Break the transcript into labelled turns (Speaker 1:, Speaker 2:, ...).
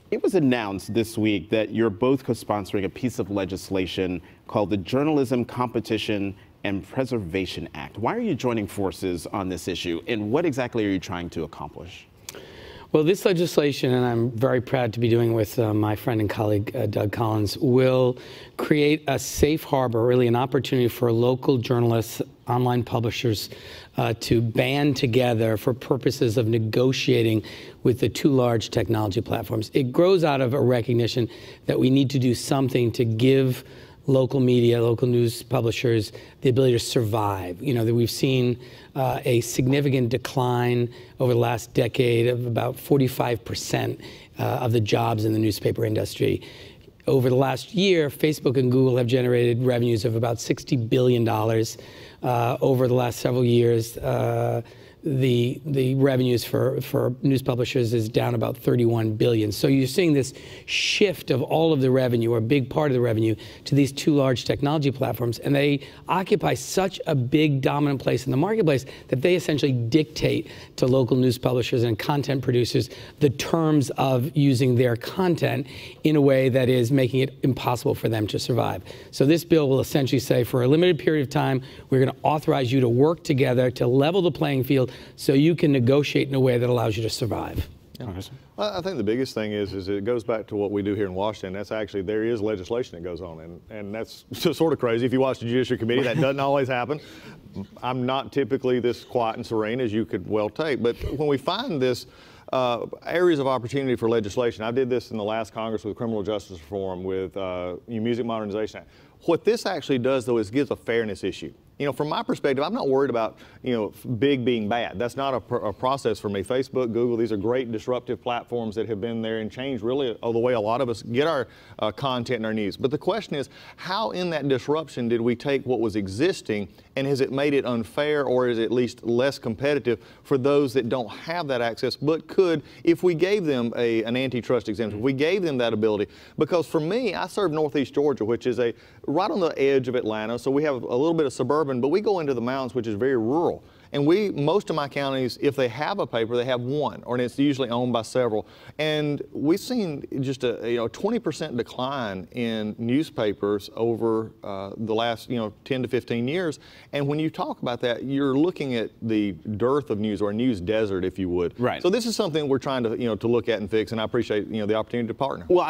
Speaker 1: It was announced this week that you're both co-sponsoring a piece of legislation called the Journalism Competition and Preservation Act. Why are you joining forces on this issue, and what exactly are you trying to accomplish?
Speaker 2: Well, this legislation, and I'm very proud to be doing it with my friend and colleague Doug Collins, will create a safe harbor, really an opportunity for local journalists, online publishers to band together for purposes of negotiating with the two large technology platforms. It grows out of a recognition that we need to do something to give local media, local news publishers, the ability to survive. You know, that we've seen a significant decline over the last decade of about 45% of the jobs in the newspaper industry. Over the last year, Facebook and Google have generated revenues of about $60 billion. Over the last several years, the revenues for news publishers is down about 31 billion. So you're seeing this shift of all of the revenue, or a big part of the revenue, to these two large technology platforms, and they occupy such a big dominant place in the marketplace that they essentially dictate to local news publishers and content producers the terms of using their content in a way that is making it impossible for them to survive. So this bill will essentially say, for a limited period of time, we're going to authorize you to work together to level the playing field so you can negotiate in a way that alloys you to survive.
Speaker 3: Yeah. Well, I think the biggest thing is it goes back to what we do here in Washington. That's actually, there is legislation that goes on, and that's sort of crazy. If you watch the Judiciary Committee, that doesn't always happen. I'm not typically this quiet and serene, as you could well take, but when we find this areas of opportunity for legislation, I did this in the last Congress with criminal justice reform, with Music Modernization Act. What this actually does, though, is gives a fairness issue. You know, from my perspective, I'm not worried about, you know, big being bad. That's not a process for me. Facebook, Google, these are great disruptive platforms that have been there and changed really the way a lot of us get our content and our news. But the question is, how in that disruption did we take what was existing, and has it made it unfair, or is it at least less competitive for those that don't have that access but could, if we gave them an antitrust exemption, if we gave them that ability? Because for me, I serve Northeast Georgia, which is right on the edge of Atlanta, so we have a little bit of suburban, but we go into the mountains, which is very rural. And most of my counties, if they have a paper, they have one, or it's usually owned by several. And we've seen just a 20% decline in newspapers over the last 10 to 15 years. And when you talk about that, you're looking at the dearth of news, or a news desert, if you would.
Speaker 1: Right.
Speaker 3: So this is something we're trying to to look at and fix. And I appreciate the opportunity to partner.
Speaker 1: Well,